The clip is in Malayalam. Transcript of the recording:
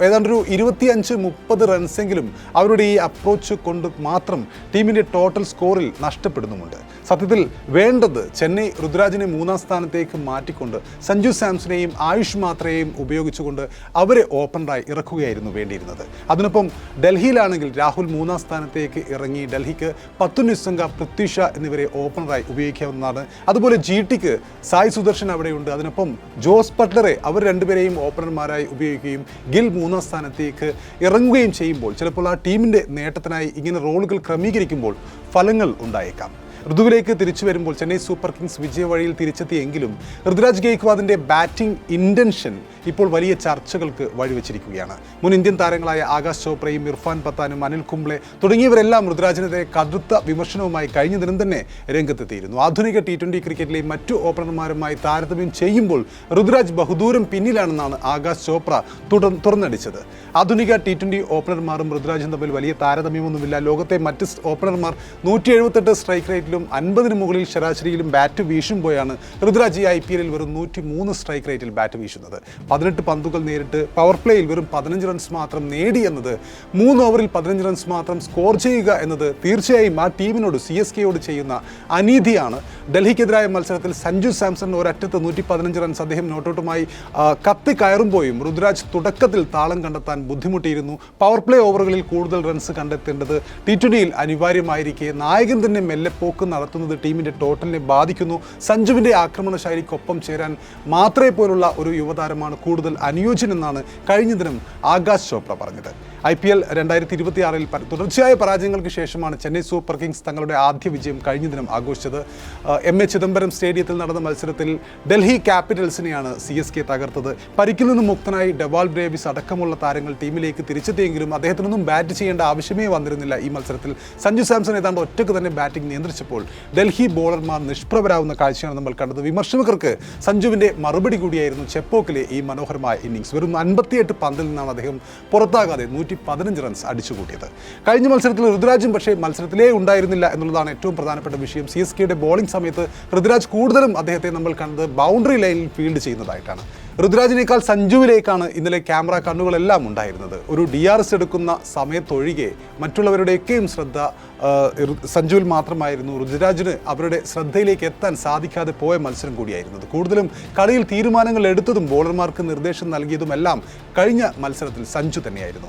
ഏതാണ്ടൊരു 25-30 റൺസെങ്കിലും അവരുടെ ഈ അപ്രോച്ച് കൊണ്ട് മാത്രം ടീമിൻ്റെ ടോട്ടൽ സ്കോറിൽ നഷ്ടപ്പെടുന്നുമുണ്ട്. സത്യത്തിൽ വേണ്ടത് ചെന്നൈ ഋതുരാജിനെ 3-ാം സ്ഥാനത്തേക്ക് മാറ്റിക്കൊണ്ട് സഞ്ജു സാംസണെയും ആയുഷ് മാത്രയെയും ഉപയോഗിച്ചുകൊണ്ട് അവരെ ഓപ്പണറായി ഇറക്കുകയായിരുന്നു വേണ്ടിയിരുന്നത്. അതിനൊപ്പം ഡൽഹിയിലാണെങ്കിൽ രാഹുൽ 3-ാം സ്ഥാനത്തേക്ക് ഇറങ്ങി ഡൽഹിക്ക് പത്തുൻ നിസ്സംഗ, പൃഥ്വി ഷാ എന്നിവരെ ഓപ്പണറായി ഉപയോഗിക്കാവുന്നതാണ്. അതുപോലെ GTക്ക് സായ് സുദർശൻ അവിടെയുണ്ട്. അതിനൊപ്പം ജോസ് ബട്ട്ലറെ അവർ രണ്ടുപേരെയും ഓപ്പണർമാരായി ഉപയോഗിക്കുകയും ഗിൽ 3-ാം സ്ഥാനത്തേക്ക് ഇറങ്ങുകയും ചെയ്യുമ്പോൾ ചിലപ്പോൾ ആ ടീമിൻ്റെ നേട്ടത്തിനായി ഇങ്ങനെ റോളുകൾ ക്രമീകരിക്കുമ്പോൾ ഫലങ്ങൾ ഉണ്ടായേക്കാം. ഋതുവിലേക്ക് തിരിച്ചു വരുമ്പോൾ ചെന്നൈ സൂപ്പർ കിങ്സ് വിജയവഴിയിൽ തിരിച്ചെത്തിയെങ്കിലും ഋതുരാജ് ഗെയ്ക്വാദിൻ്റെ ബാറ്റിംഗ് ഇൻറ്റൻഷൻ ഇപ്പോൾ വലിയ ചർച്ചകൾക്ക് വഴിവെച്ചിരിക്കുകയാണ്. മുൻ ഇന്ത്യൻ താരങ്ങളായ ആകാശ് ചോപ്രയും ഇർഫാൻ പത്താനും അനിൽ കുംബ്ലെ തുടങ്ങിയവരെല്ലാം ഋതുരാജിനെതിരെ കടുത്ത വിമർശനവുമായി കഴിഞ്ഞ ദിനം തന്നെ രംഗത്തെത്തിയിരുന്നു. ആധുനിക T20 ക്രിക്കറ്റിലെ മറ്റു ഓപ്പണർമാരുമായി താരതമ്യം ചെയ്യുമ്പോൾ ഋതുരാജ് ബഹുദൂരം പിന്നിലാണെന്നാണ് ആകാശ് ചോപ്ര തുറന്നടിച്ചത്. ആധുനിക T20 ഓപ്പണർമാരും ഋതുരാജും തമ്മിൽ വലിയ താരതമ്യമൊന്നുമില്ല. ലോകത്തെ മറ്റ് ഓപ്പണർമാർ 178 സ്ട്രൈക്ക് റേറ്റിലും 50-ന് മുകളിൽ ശരാശരിയിലും ബാറ്റ് വീശുമ്പോഴാണ് ഋതുരാജ് IPL-ൽ വെറും 103 സ്ട്രൈക്ക് റേറ്റിൽ ബാറ്റ് വീശുന്നത്. 18 പന്തുകൾ നേരിട്ട് പവർ പ്ലേയിൽ വെറും 15 റൺസ് മാത്രം നേടി എന്നത്, 3 ഓവറിൽ 15 റൺസ് മാത്രം സ്കോർ ചെയ്യുക എന്നത് തീർച്ചയായും ആ ടീമിനോട് CSKയോട് ചെയ്യുന്ന അനീതിയാണ്. ഡൽഹിക്കെതിരായ മത്സരത്തിൽ സഞ്ജു സാംസൺ ഒരറ്റത്ത് 115 റൺസ് അദ്ദേഹം നോട്ടൗട്ടുമായി കത്തി കയറുമ്പോഴും ഋതുരാജ് തുടക്കത്തിൽ താളം കണ്ടെത്താൻ ബുദ്ധിമുട്ടിയിരുന്നു. പവർ പ്ലേ ഓവറുകളിൽ കൂടുതൽ റൺസ് കണ്ടെത്തേണ്ടത് T20-ൽ അനിവാര്യമായിരിക്കെ നായകൻ തന്നെ മെല്ലെ പോക്ക് നടത്തുന്നത് ടീമിൻ്റെ ടോട്ടലിനെ ബാധിക്കുന്നു. സഞ്ജുവിൻ്റെ ആക്രമണ ശൈലിക്കൊപ്പം ചേരാൻ മാത്രമേ പോലുള്ള ഒരു യുവതാരമാണ് കൂടുതൽ അനുയോജ്യനെന്നാണ് കഴിഞ്ഞ ദിനം ആകാശ് ചോപ്ര പറഞ്ഞത്. IPL 2026-ൽ തുടർച്ചയായ പരാജയങ്ങൾക്ക് ശേഷമാണ് ചെന്നൈ സൂപ്പർ കിങ്സ് തങ്ങളുടെ ആദ്യ വിജയം കഴിഞ്ഞ ദിനം ആഘോഷിച്ചത്. MA ചിദംബരം സ്റ്റേഡിയത്തിൽ നടന്ന മത്സരത്തിൽ ഡൽഹി ക്യാപിറ്റൽസിനെയാണ് CSK തകർത്തത്. പരിക്കിൽ നിന്നും മുക്തനായി ഡെവാൾ ബ്രേവിസ് അടക്കമുള്ള താരങ്ങൾ ടീമിലേക്ക് തിരിച്ചെത്തിയെങ്കിലും അദ്ദേഹത്തിനൊന്നും ബാറ്റ് ചെയ്യേണ്ട ആവശ്യമേ വന്നിരുന്നില്ല. ഈ മത്സരത്തിൽ സഞ്ജു സാംസൺ ഏതാണ്ട് ഒറ്റയ്ക്ക് തന്നെ ബാറ്റിംഗ് നിയന്ത്രിച്ചപ്പോൾ ഡൽഹി ബോളർമാർ നിഷ്പ്രഭരാകുന്ന കാഴ്ചയാണ് നമ്മൾ കണ്ടത്. വിമർശകർക്ക് സഞ്ജുവിൻ്റെ മറുപടി കൂടിയായിരുന്നു ചെപ്പോക്കിലെ ഈ മനോഹരമായ ഇന്നിംഗ്സ്. വെറും 58 പന്തിൽ നിന്നാണ് അദ്ദേഹം പുറത്താകാതെ 115 റൺസ് അടിച്ചുകൂട്ടിയത്. കഴിഞ്ഞ മത്സരത്തിൽ ഋതുരാജും പക്ഷേ മത്സരത്തിലേ ഉണ്ടായിരുന്നില്ല എന്നുള്ളതാണ് ഏറ്റവും പ്രധാനപ്പെട്ട വിഷയം. CSKയുടെ ബോളിംഗ് സമയത്ത് ഋതുരാജ് കൂടുതലും അദ്ദേഹത്തെ നമ്മൾ കണ്ടത് ബൗണ്ടറി ലൈനിൽ ഫീൽഡ് ചെയ്യുന്നതായിട്ടാണ്. ഋതുരാജിനേക്കാൾ സഞ്ജുവിലേക്കാണ് ഇന്നലെ ക്യാമറ കണ്ണുകളെല്ലാം ഉണ്ടായിരുന്നത്. ഒരു DRS എടുക്കുന്ന സമയത്തൊഴികെ മറ്റുള്ളവരുടെയൊക്കെയും ശ്രദ്ധ സഞ്ജുവിൽ മാത്രമായിരുന്നു. ഋതുരാജിന് അവരുടെ ശ്രദ്ധയിലേക്ക് എത്താൻ സാധിക്കാതെ പോയ മത്സരം കൂടിയായിരുന്നത്. കൂടുതലും കളിയിൽ തീരുമാനങ്ങൾ എടുത്തതും ബോളർമാർക്ക് നിർദ്ദേശം നൽകിയതുമെല്ലാം കഴിഞ്ഞ മത്സരത്തിൽ സഞ്ജു തന്നെയായിരുന്നു.